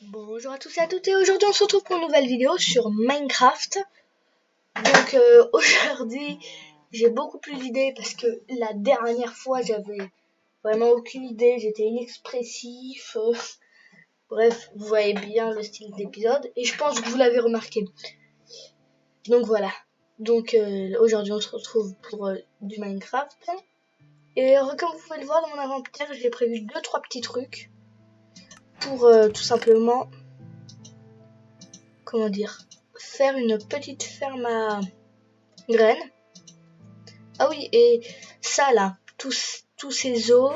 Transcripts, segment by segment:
Bonjour à tous et à toutes, et aujourd'hui on se retrouve pour une nouvelle vidéo sur Minecraft. Donc aujourd'hui j'ai beaucoup plus d'idées parce que la dernière fois j'avais vraiment aucune idée, j'étais inexpressif. Bref, vous voyez bien le style d'épisode et je pense que vous l'avez remarqué. Donc voilà, donc aujourd'hui on se retrouve pour du Minecraft. Et comme vous pouvez le voir dans mon inventaire, j'ai prévu 2-3 petits trucs pour tout simplement, comment dire, faire une petite ferme à graines. Ah oui, et ça là, tous ces os,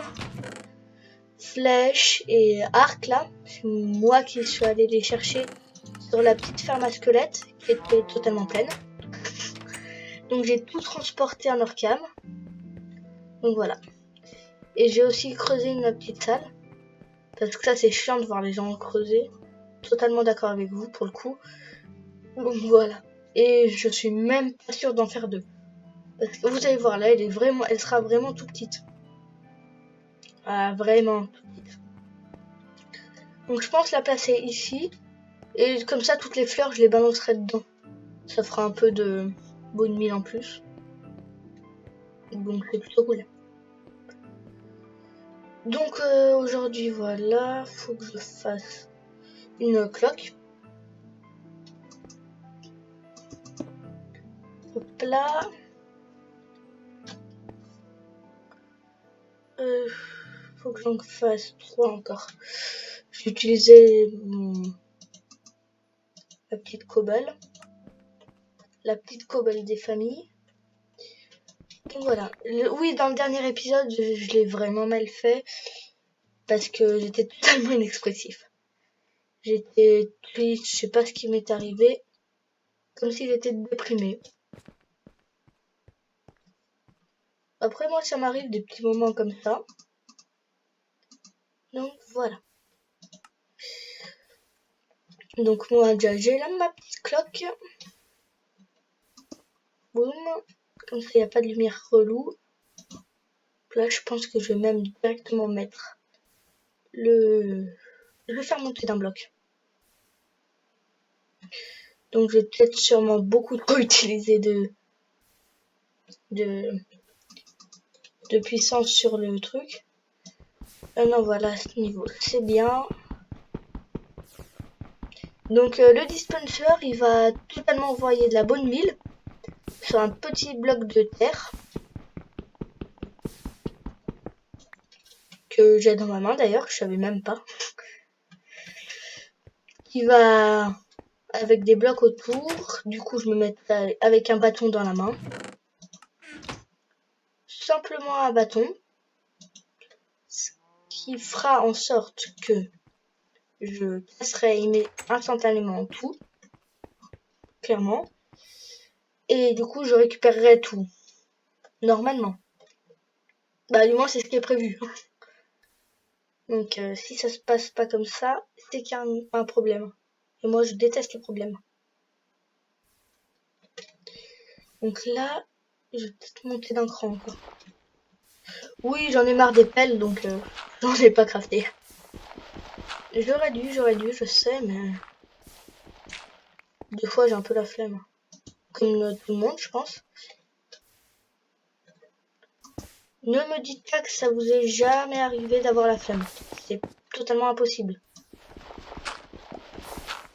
flèches et arcs là, c'est moi qui suis allé les chercher sur la petite ferme à squelettes qui était totalement pleine. Donc j'ai tout transporté en Orcam. Donc voilà. Et j'ai aussi creusé une petite salle. Parce que ça c'est chiant de voir les gens creuser. Totalement d'accord avec vous pour le coup. Donc voilà. Et je suis même pas sûre d'en faire deux. Parce que vous allez voir là, elle sera vraiment tout petite. Ah, vraiment tout petite. Donc je pense la placer ici. Et comme ça, toutes les fleurs, je les balancerai dedans. Ça fera un peu de bonne mine en plus. Donc c'est plutôt cool. Donc aujourd'hui, voilà. Faut que je fasse une cloque. Hop là. Faut que j'en fasse 3 encore. J'ai utilisé la petite cobble. La petite cobble des familles. Donc voilà. Oui, dans le dernier épisode, je l'ai vraiment mal fait. Parce que j'étais totalement inexpressif. J'étais triste, je sais pas ce qui m'est arrivé. Comme si j'étais déprimée. Après moi, ça m'arrive des petits moments comme ça. Donc voilà. Donc moi déjà j'ai là ma petite cloque. Boum. Comme ça il n'y a pas de lumière relou. Là je pense que je vais même directement mettre le... Je vais faire monter d'un bloc. Donc je vais peut-être sûrement beaucoup trop utiliser de puissance sur le truc. Non voilà, à ce niveau c'est bien. Donc le dispenser il va totalement envoyer de la bonne mille sur un petit bloc de terre que j'ai dans ma main d'ailleurs, je savais même pas. Qui va avec des blocs autour. Du coup je me mets avec un bâton dans la main. Simplement un bâton. Ce qui fera en sorte que je casserai instantanément tout. Clairement. Et du coup je récupérerai tout. Normalement. Bah du moins c'est ce qui est prévu. Donc si ça se passe pas comme ça, c'est qu'il y a un problème. Et moi je déteste les problèmes. Donc là, je vais peut-être monter d'un cran encore. Oui, j'en ai marre des pelles, donc j'en ai pas crafté. J'aurais dû, je sais, mais des fois j'ai un peu la flemme. Comme tout le monde, je pense. Ne me dites pas que ça vous est jamais arrivé d'avoir la flemme. C'est totalement impossible.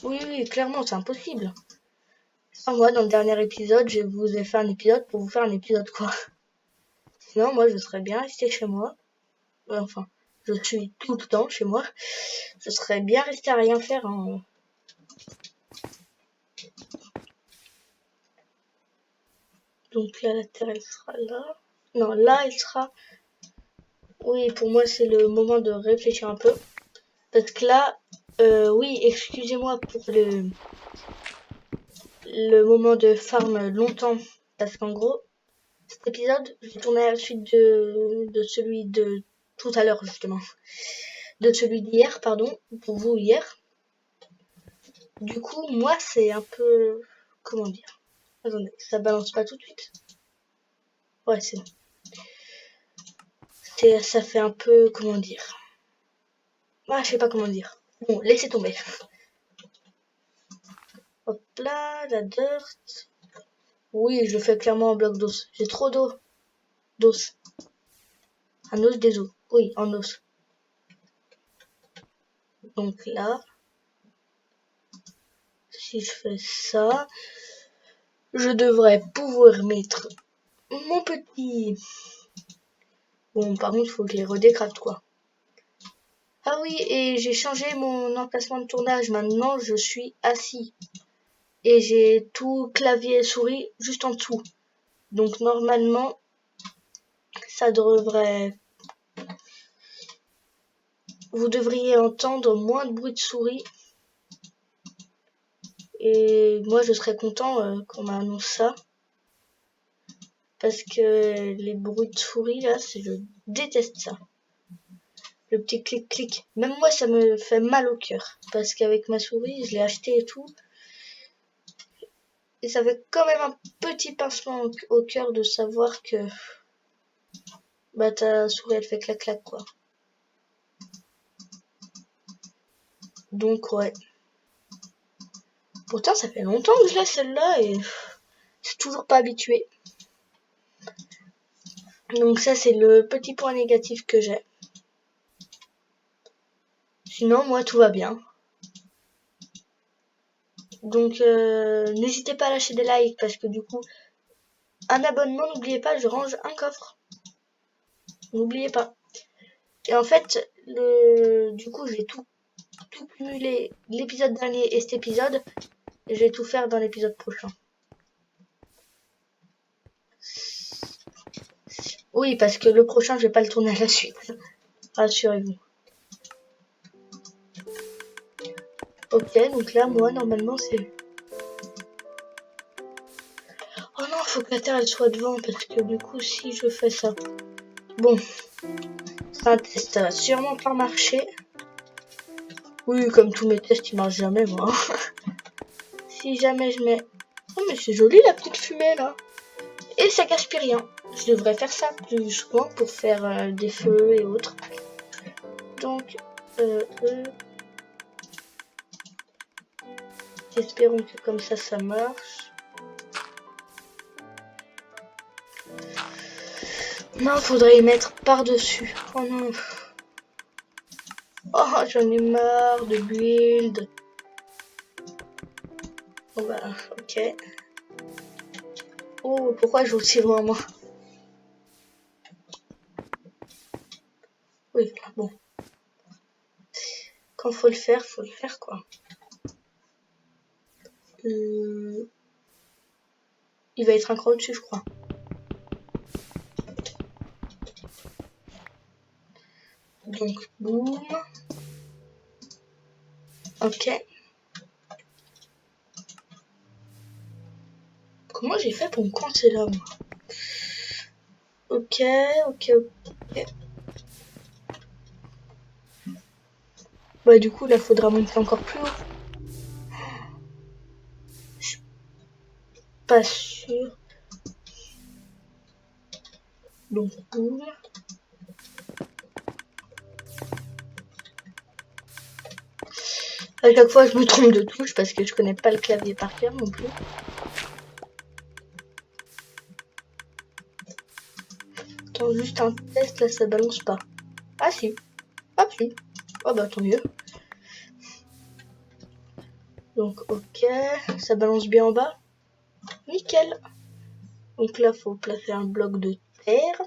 Oui, oui, clairement, c'est impossible. Sans moi, dans le dernier épisode, je vous ai fait un épisode pour vous faire un épisode, quoi. Sinon, moi, je serais bien resté chez moi. Enfin, je suis tout le temps chez moi. Je serais bien resté à rien faire, hein. Donc là, la terre, elle sera là. Non, là, elle sera... Oui, pour moi, c'est le moment de réfléchir un peu. Parce que là, oui, excusez-moi pour le moment de farm longtemps. Parce qu'en gros, cet épisode, j'ai tourné à la suite de celui de tout à l'heure, justement. De celui d'hier, pardon, pour vous hier. Du coup, moi, c'est un peu... Comment dire? Attendez, ça balance pas tout de suite. Ouais, c'est bon. Ça fait un peu... Comment dire? Ah, je sais pas comment dire. Bon, laissez tomber. Hop là, la dirt. Oui, je fais clairement en bloc d'os. J'ai trop d'eau. D'os. Un os des os. Oui, en os. Donc là, si je fais ça, je devrais pouvoir mettre mon petit... Bon, par contre, il faut que je les redécrafte, quoi. Ah oui, et j'ai changé mon emplacement de tournage. Maintenant, je suis assis. Et j'ai tout clavier et souris juste en dessous. Donc, normalement, ça devrait... Vous devriez entendre moins de bruit de souris. Et moi, je serais content qu'on m'annonce ça. Parce que les bruits de souris, là, je déteste ça. Le petit clic-clic. Même moi, ça me fait mal au cœur. Parce qu'avec ma souris, je l'ai acheté et tout. Et ça fait quand même un petit pincement au cœur de savoir que bah ta souris, elle fait clac-clac, quoi. Donc, ouais. Pourtant, ça fait longtemps que je l'ai, celle-là, et je suis toujours pas habituée. Donc ça, c'est le petit point négatif que j'ai. Sinon, moi, tout va bien. Donc, n'hésitez pas à lâcher des likes, parce que du coup, un abonnement, n'oubliez pas, je range un coffre. N'oubliez pas. Et en fait, du coup, je vais tout cumuler, l'épisode dernier et cet épisode, et je vais tout faire dans l'épisode prochain. Oui, parce que le prochain, je vais pas le tourner à la suite. Rassurez-vous. Ok, donc là, moi, normalement, c'est... Oh non, faut que la terre, elle soit devant, parce que du coup, si je fais ça... Bon, c'est un test, ça va sûrement pas marcher. Oui, comme tous mes tests, ils marchent jamais, moi. Si jamais je mets... Oh, mais c'est joli, la petite fumée, là. Et ça gaspille rien. Je devrais faire ça plus souvent pour faire des feux et autres. Donc, espérons que comme ça marche. Non, faudrait y mettre par-dessus. Oh non. Oh, j'en ai marre de build. Bon bah, ok. Oh, pourquoi je joue aussi loin, moi? Oui, bon. Quand faut le faire, quoi. Il va être un cran au-dessus, je crois. Donc, boum. Ok. Comment j'ai fait pour me coincer là, moi? Ok. Bah, du coup, là, faudra monter encore plus haut. Je suis pas sûre. Donc, boum. À chaque fois, je me trompe de touche parce que je connais pas le clavier par cœur non plus. Attends, juste un test, là, ça balance pas. Ah si. Ah si. Oh bah, tant mieux. Donc, ok. Ça balance bien en bas. Nickel. Donc là, faut placer un bloc de terre.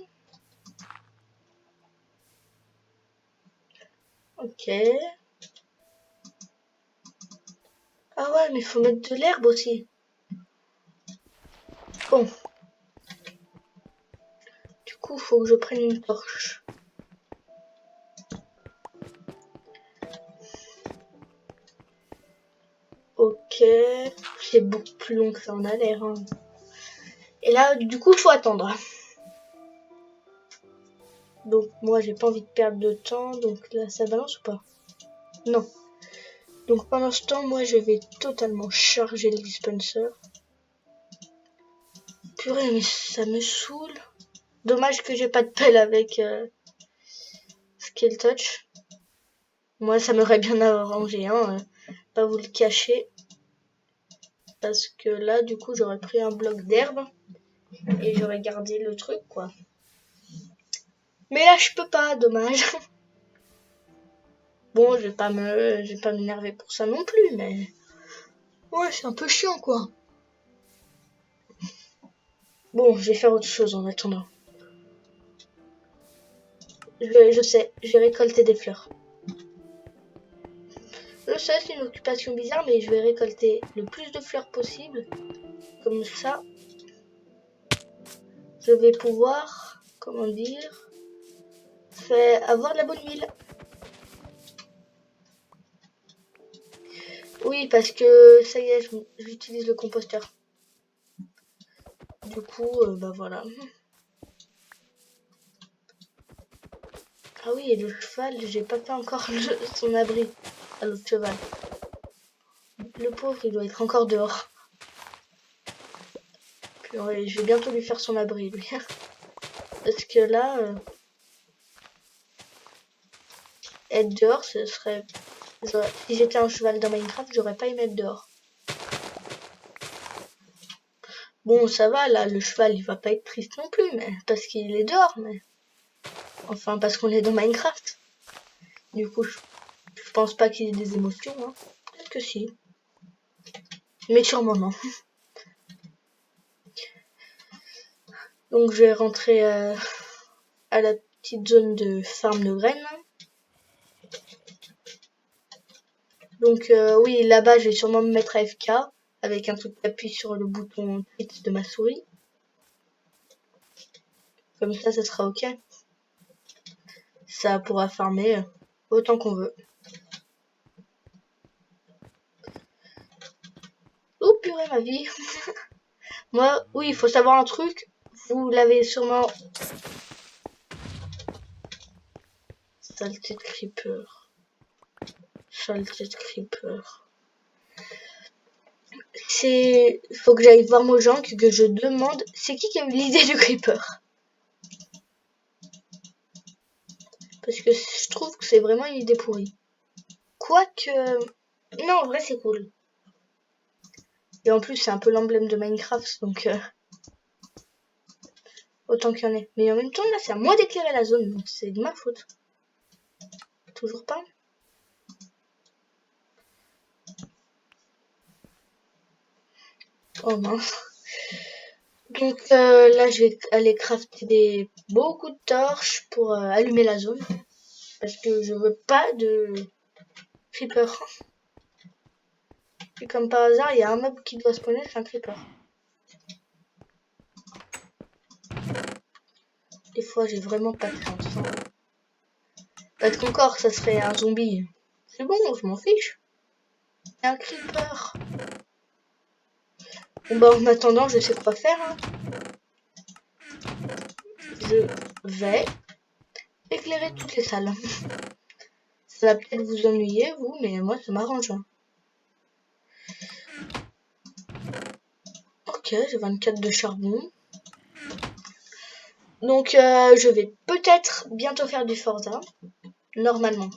Ok. Ah ouais, mais faut mettre de l'herbe aussi. Bon. Du coup, faut que je prenne une torche. Ok. C'est beaucoup plus long que ça en a l'air. Hein. Et là, du coup, faut attendre. Donc, moi, j'ai pas envie de perdre de temps. Donc là, ça balance ou pas? Non. Donc, pendant ce temps, moi, je vais totalement charger le dispenser. Purée, mais ça me saoule. Dommage que j'ai pas de pelle avec Skill Touch. Moi, ça m'aurait bien arrangé, hein, pas vous le cacher. Parce que là, du coup, j'aurais pris un bloc d'herbe et j'aurais gardé le truc, quoi. Mais là, je peux pas, dommage. Bon, je vais pas m'énerver pour ça non plus, mais ouais, c'est un peu chiant, quoi. Bon, je vais faire autre chose en attendant. Je sais, je vais récolter des fleurs. Je sais, c'est une occupation bizarre, mais je vais récolter le plus de fleurs possible. Comme ça, je vais pouvoir, comment dire, avoir de la bonne huile. Oui, parce que ça y est, j'utilise le composteur. Du coup, bah voilà. Ah oui, et le cheval, j'ai pas fait encore son abri à l'autre cheval. Le pauvre, il doit être encore dehors. Puis ouais, je vais bientôt lui faire son abri, lui. Parce que là, être dehors, ce serait... Si j'étais un cheval dans Minecraft, j'aurais pas aimé être dehors. Bon, ça va, là, le cheval, il va pas être triste non plus, mais parce qu'il est dehors, mais... Enfin, parce qu'on est dans Minecraft. Du coup, je pense pas qu'il ait des émotions, hein. Peut-être que si. Mais sûrement non. Donc, je vais rentrer à la petite zone de farm de graines. Donc, oui, là-bas, je vais sûrement me mettre à FK avec un truc d'appui sur le bouton X de ma souris. Comme ça sera ok. Ça pourra farmer autant qu'on veut. Oh purée ma vie. Moi, oui, il faut savoir un truc. Vous l'avez sûrement... Saleté de creeper. Saleté de creeper. C'est... Faut que j'aille voir Mojang, que je demande... C'est qui a eu l'idée du creeper? Parce que je trouve que c'est vraiment une idée pourrie. Quoique... Non, en vrai, c'est cool. Et en plus, c'est un peu l'emblème de Minecraft, donc... autant qu'il y en ait. Mais en même temps, là, c'est à moi d'éclairer la zone, donc c'est de ma faute. Toujours pas. Oh mince. Donc là, je vais aller crafter beaucoup de torches pour allumer la zone. Parce que je veux pas de creeper. Et comme par hasard, il y a un mob qui doit spawner, c'est un creeper. Des fois, j'ai vraiment pas de chance. Parce qu'encore, ça serait un zombie. C'est bon, je m'en fiche. C'est un creeper. Bon bah en attendant, je sais quoi faire. Hein. Je vais éclairer toutes les salles. Ça va peut-être vous ennuyer, vous, mais moi, ça m'arrange. Hein. Ok, j'ai 24 de charbon. Donc, je vais peut-être bientôt faire du Forza. Normalement.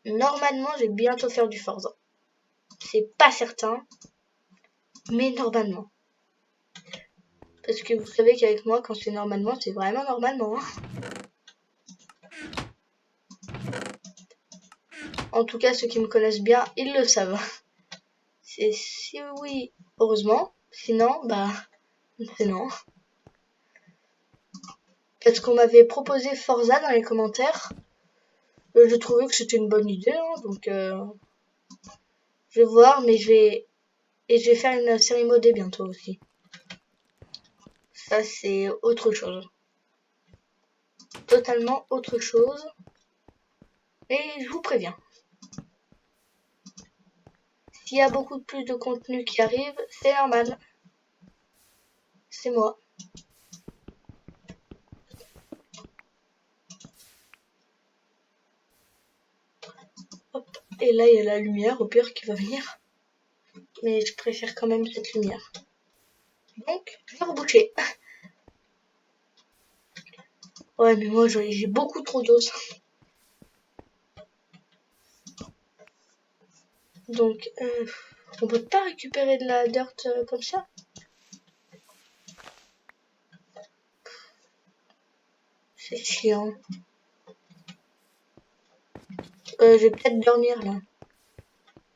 Normalement, je vais bientôt faire du Forza. C'est pas certain, mais normalement. Parce que vous savez qu'avec moi, quand c'est normalement, c'est vraiment normalement. Hein. En tout cas, ceux qui me connaissent bien, ils le savent. C'est si oui, heureusement. Sinon, bah, c'est non. Parce qu'on m'avait proposé Forza dans les commentaires. Je trouvais que c'était une bonne idée, hein, donc je vais voir, mais je vais faire une série modée bientôt aussi. Ça, c'est autre chose. Totalement autre chose. Et je vous préviens. S'il y a beaucoup plus de contenu qui arrive, c'est normal. C'est moi. Hop. Et là, il y a la lumière, au pire, qui va venir. Mais je préfère quand même cette lumière. Donc, je vais reboucher. Ouais, mais moi, j'ai beaucoup trop d'os. Donc, on peut pas récupérer de la dirt comme ça. C'est chiant. Je vais peut-être dormir là.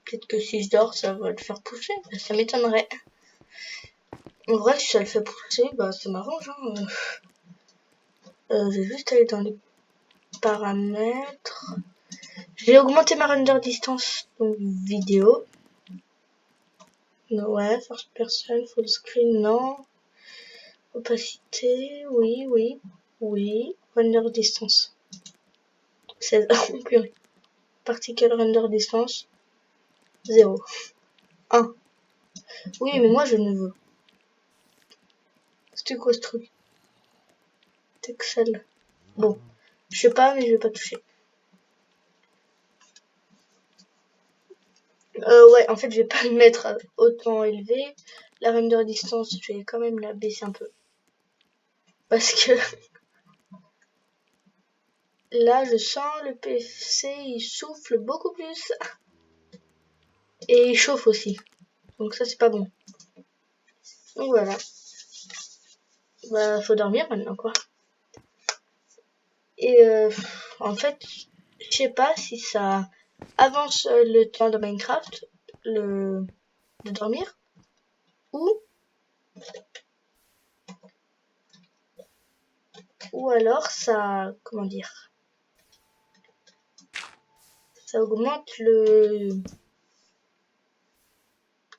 Peut-être que si je dors, ça va le faire pousser. Ça m'étonnerait. En vrai, si ça le fait pousser, bah ça m'arrange. Hein. Je vais juste aller dans les paramètres. J'ai augmenté ma render distance, donc vidéo. Ouais, first person, full screen, non. Opacité, oui, oui, oui. Render distance. 16. Oh purée. Particle render distance. 0. 1. Oui, mais moi je ne veux. C'était quoi ce truc? Texel. Bon. Je sais pas, mais je vais pas toucher. Ouais, en fait, je vais pas le mettre autant élevé. La render distance, je vais quand même la baisser un peu. Parce que là, je sens le PC, il souffle beaucoup plus. Et il chauffe aussi. Donc ça, c'est pas bon. Donc voilà. Bah, faut dormir maintenant, quoi. Et en fait, je sais pas si ça avance le temps de Minecraft, de dormir, ou alors ça, comment dire, ça augmente le...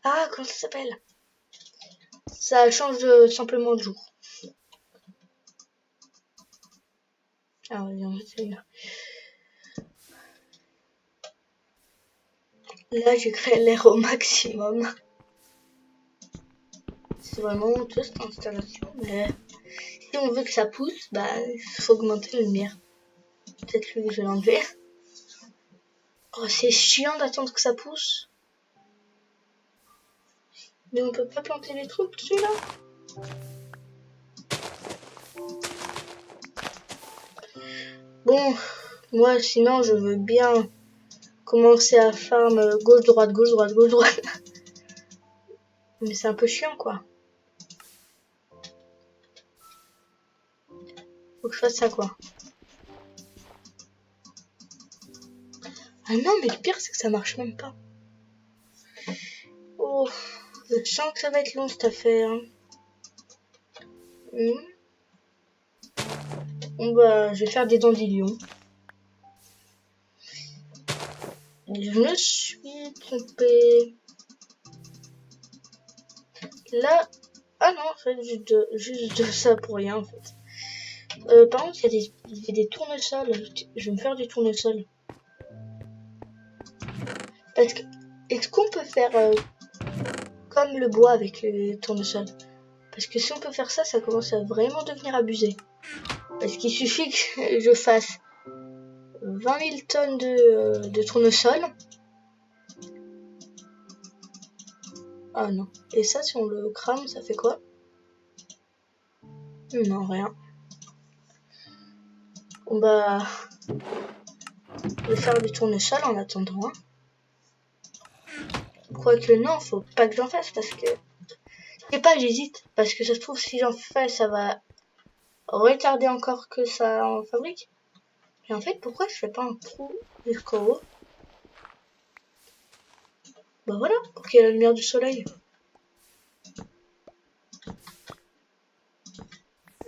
Ah, comment ça s'appelle? Ça change simplement de jour. Ah, oui, c'est là. Là, j'ai créé l'air au maximum. C'est vraiment honteux cette installation, mais si on veut que ça pousse, bah, il faut augmenter la lumière. Peut-être lui, je vais l'enlever. Oh, c'est chiant d'attendre que ça pousse. Mais on peut pas planter les trucs dessus là. Bon, moi sinon je veux bien commencer à farm gauche droite gauche droite gauche droite. Mais c'est un peu chiant quoi. Faut que je fasse ça quoi. Ah non mais le pire c'est que ça marche même pas. Oh, je sens que ça va être long cette affaire. Bon bah je vais faire des dandelions. Je me suis trompée. Là, ah non en fait juste de ça pour rien en fait. Par contre il y a des tournesols. Je vais me faire des tournesols. Parce que est-ce qu'on peut faire comme le bois avec les tournesols? Parce que si on peut faire ça, ça commence à vraiment devenir abusé. Parce qu'il suffit que je fasse 20 000 tonnes de tournesol. Ah non. Et ça, si on le crame, ça fait quoi? Non, rien. On va faire du tournesol en attendant. Hein. Quoique non, faut pas que j'en fasse parce que... Je sais pas, j'hésite. Parce que ça se trouve, si j'en fais, ça va retarder encore que ça en fabrique. Et en fait, pourquoi je fais pas un trou jusqu'en haut? Bah voilà, pour qu'il y ait la lumière du soleil.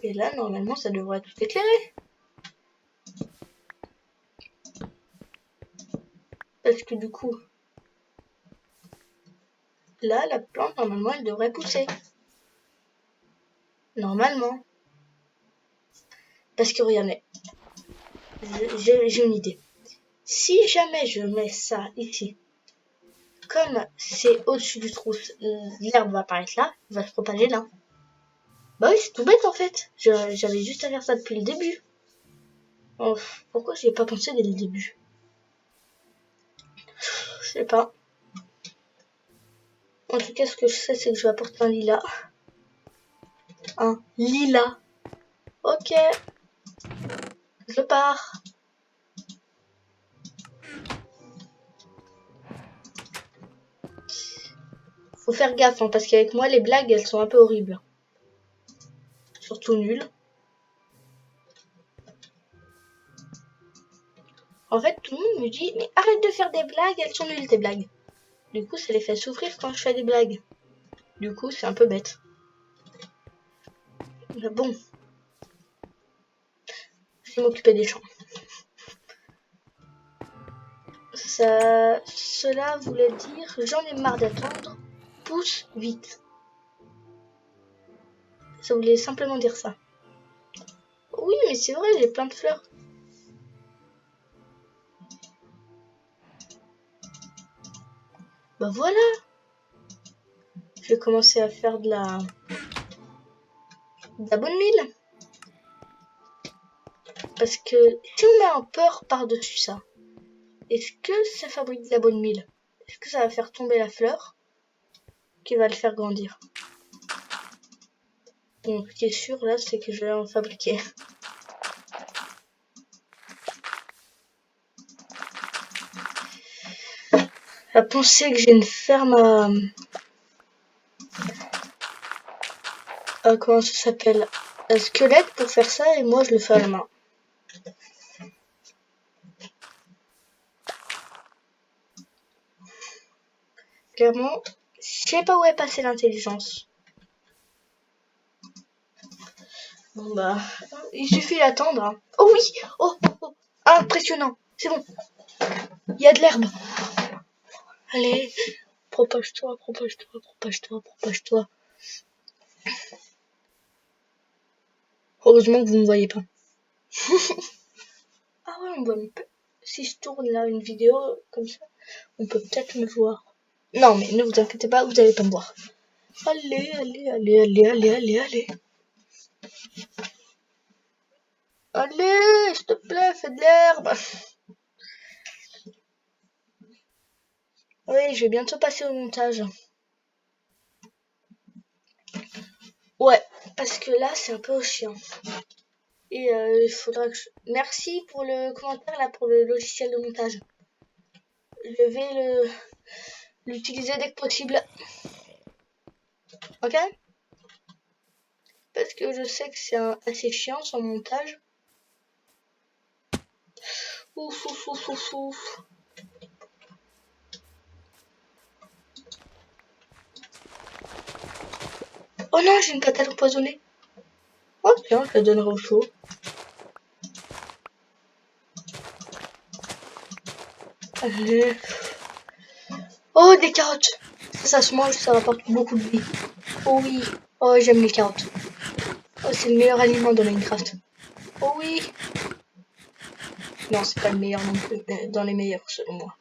Et là, normalement, ça devrait tout éclairer. Parce que du coup, là, la plante, normalement, elle devrait pousser. Normalement. Parce que regardez, j'ai une idée. Si jamais je mets ça ici, comme c'est au-dessus du trou, l'herbe va apparaître là, il va se propager là. Bah oui, c'est tout bête en fait. J'avais juste à faire ça depuis le début. Oh, pourquoi j'y ai pas pensé dès le début? Je sais pas. En tout cas, ce que je sais, c'est que je vais apporter un lilas. Un lilas. Ok, je pars. Faut faire gaffe, hein, parce qu'avec moi, les blagues, elles sont un peu horribles. Surtout nulles. En fait, tout le monde me dit, mais arrête de faire des blagues, elles sont nulles tes blagues. Du coup, ça les fait souffrir quand je fais des blagues. Du coup, c'est un peu bête. Mais bon. Je vais m'occuper des champs. Cela voulait dire, j'en ai marre d'attendre, pousse vite. Ça voulait simplement dire ça. Oui, mais c'est vrai, j'ai plein de fleurs. Bah voilà. Je vais commencer à faire de la bonne mille. Parce que si on met un peur par-dessus ça, est-ce que ça fabrique de la bonne mille? Est-ce que ça va faire tomber la fleur qui va le faire grandir? Bon, ce qui est sûr là, c'est que je vais en fabriquer. À penser que j'ai une ferme à comment ça s'appelle? Un squelette pour faire ça et moi je le fais à la main. Clairement, je sais pas où est passée l'intelligence. Bon bah, il suffit d'attendre. Hein. Oh oui, oh, impressionnant. C'est bon. Il y a de l'herbe. Allez, propage-toi, propage-toi, propage-toi, propage-toi. Heureusement que vous ne me voyez pas. Ah ouais, on voit un peu. Si je tourne là une vidéo comme ça, on peut peut-être me voir. Non, mais ne vous inquiétez pas, vous n'allez pas me voir. Allez, allez, allez, allez, allez, allez, allez. Allez, s'il te plaît, fais de l'herbe. Oui, je vais bientôt passer au montage. Ouais, parce que là, c'est un peu chiant. Et il faudra que je... Merci pour le commentaire là, pour le logiciel de montage. Je vais l'utiliser dès que possible. Ok? Parce que je sais que c'est assez chiant son montage. Ouf, ouf, ouf, ouf, ouf. Oh non, j'ai une patate empoisonnée. Oh tiens, je la donnerai au chaud. Allez. Oh, des carottes. Ça se mange, ça rapporte beaucoup de vie. Oh oui. Oh, j'aime les carottes. Oh, c'est le meilleur aliment dans Minecraft. Oh oui. Non, c'est pas le meilleur non plus, mais dans les meilleurs selon moi.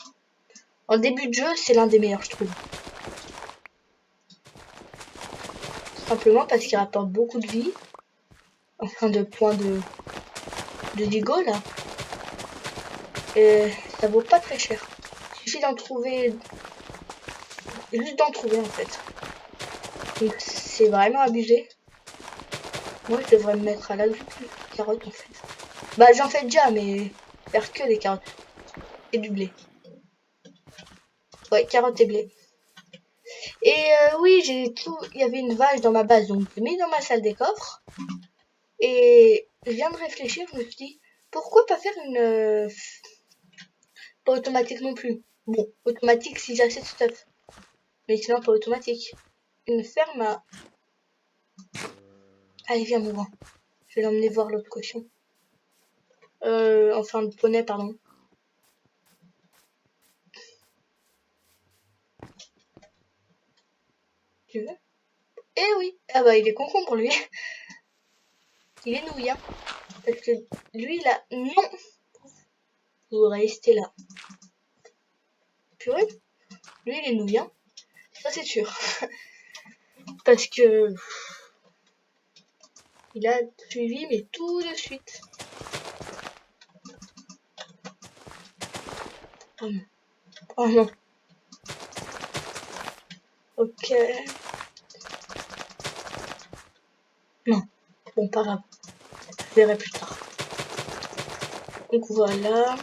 En début de jeu, c'est l'un des meilleurs, je trouve. Simplement parce qu'il rapporte beaucoup de vie. Enfin, de points de digo, là. Et ça vaut pas très cher. Il suffit d'en trouver... Juste d'en trouver, en fait. Donc, c'est vraiment abusé. Moi, je devrais me mettre à l'agriculture de carottes, en fait. Bah, j'en fais déjà, mais faire que des carottes. Et du blé. Ouais, carottes et blé. Et oui, j'ai tout... Il y avait une vache dans ma base, donc je l'ai mis dans ma salle des coffres. Et je viens de réfléchir, je me suis dit, pourquoi pas faire une... pas automatique non plus. Bon, automatique si j'ai assez de stuff. Mais sinon pas automatique. Une ferme à... Allez, viens, mon grand. Je vais l'emmener voir l'autre cochon. Enfin, le poney, pardon. Tu veux? Eh oui. Ah bah, il est concombre, lui. Il est nouillant. Parce que lui, là, non. Vous restez là. Purée. Lui, il est nouillant. Ça, c'est sûr. Parce que... Il a suivi, mais tout de suite. Oh non. Oh non. Ok. Non. Bon, pas grave. Je verrai plus tard. Donc voilà.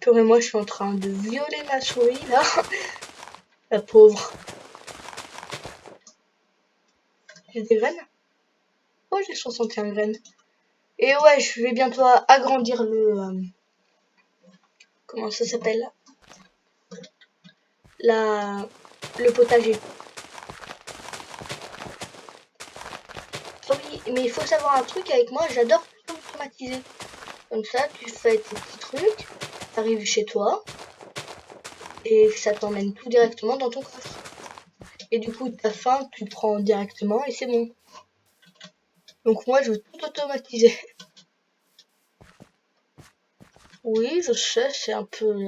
Purée, moi je suis en train de violer ma souris là. La pauvre. J'ai des graines? Oh, j'ai 61 graines. Et ouais, je vais bientôt agrandir comment ça s'appelle? Le potager. Ah oui, mais il faut savoir un truc avec moi, j'adore tout automatiser. Comme ça, tu fais tes petits trucs, t'arrives chez toi, et ça t'emmène tout directement dans ton coffre. Et du coup, t'as faim, tu prends directement et c'est bon. Donc moi, je veux tout automatiser. Oui, je sais, c'est un peu...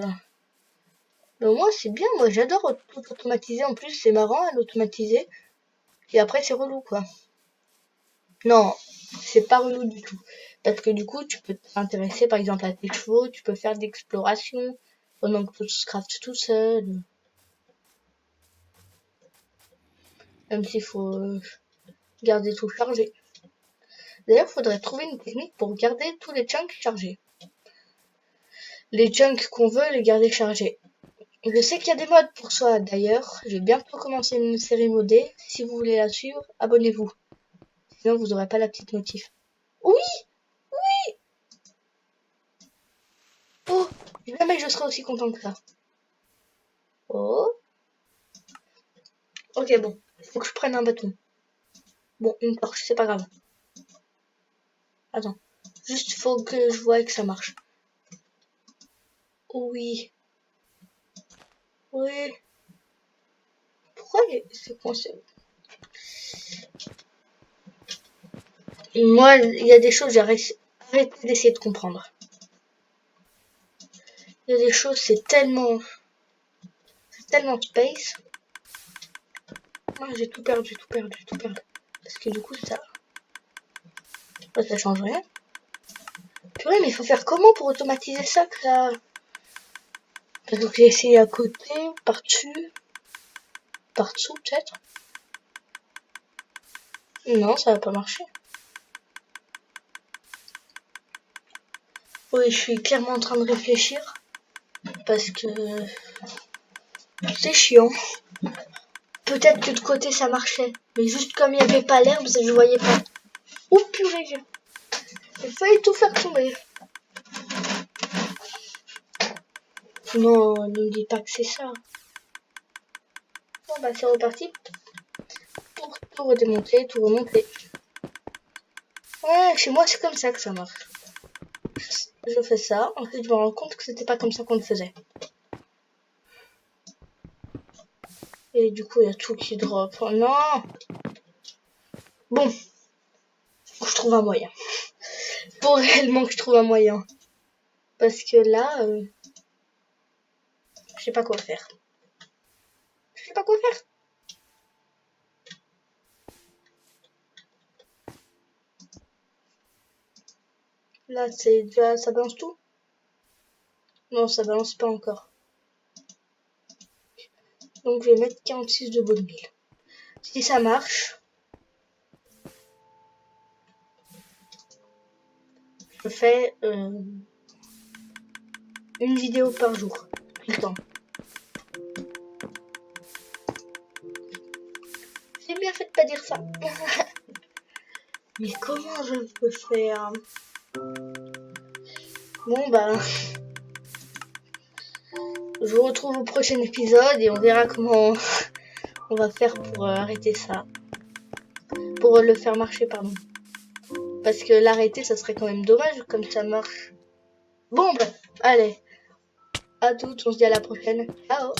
Mais moi, c'est bien, moi j'adore tout automatiser. En plus, c'est marrant à l'automatiser. Et après, c'est relou, quoi. Non, c'est pas relou du tout. Parce que du coup, tu peux t'intéresser par exemple à tes chevaux, tu peux faire de l'exploration pendant que tu craftes tout seul. Même s'il faut garder tout chargé. D'ailleurs, il faudrait trouver une technique pour garder tous les chunks chargés. Les chunks qu'on veut, les garder chargés. Je sais qu'il y a des mods pour ça d'ailleurs. J'ai bientôt commencé une série modée. Si vous voulez la suivre, abonnez-vous. Sinon, vous n'aurez pas la petite notif. Oui! Oh! Jamais je serai aussi content que ça. Oh! Ok, bon. Il faut que je prenne un bâton. Bon, une torche, c'est pas grave. Attends. Juste, faut que je voie que ça marche. Oh oui. Oui. Pourquoi c'est coincé? Moi, il y a des choses, j'arrête d'essayer de comprendre. Il y a des choses, c'est tellement space. Moi, j'ai tout perdu. Parce que du coup, ça change rien. Purée, mais il faut faire comment pour automatiser ça que ça... Parce que j'ai essayé à côté, par-dessus, peut-être. Non, ça va pas marcher. Oui, je suis clairement en train de réfléchir. Parce que c'est chiant. Peut-être que de côté ça marchait. Mais juste comme il n'y avait pas l'herbe, je voyais pas. Oh purée, j'ai failli tout faire tomber. Non, ne me dis pas que c'est ça. Bon bah c'est reparti. Pour tout redémonter, tout remonter. Ouais, chez moi c'est comme ça que ça marche. Je fais ça, ensuite je me rends compte que c'était pas comme ça qu'on le faisait. Et du coup il y a tout qui drop. Oh non! Bon, faut que je trouve un moyen. Faut réellement que je trouve un moyen. Parce que là, je sais pas quoi faire. Je sais pas quoi faire. Là, c'est déjà, ça balance tout? Non, ça balance pas encore. Donc, je vais mettre 46 de bonne mille. Si ça marche, je fais une vidéo par jour. Tout le temps. C'est bien fait de pas dire ça. Mais comment je peux faire? Bon, bah... Je vous retrouve au prochain épisode et on verra comment on va faire pour arrêter ça. Pour le faire marcher, pardon. Parce que l'arrêter, ça serait quand même dommage comme ça marche. Bon, bah, allez. À toutes, on se dit à la prochaine. Ciao!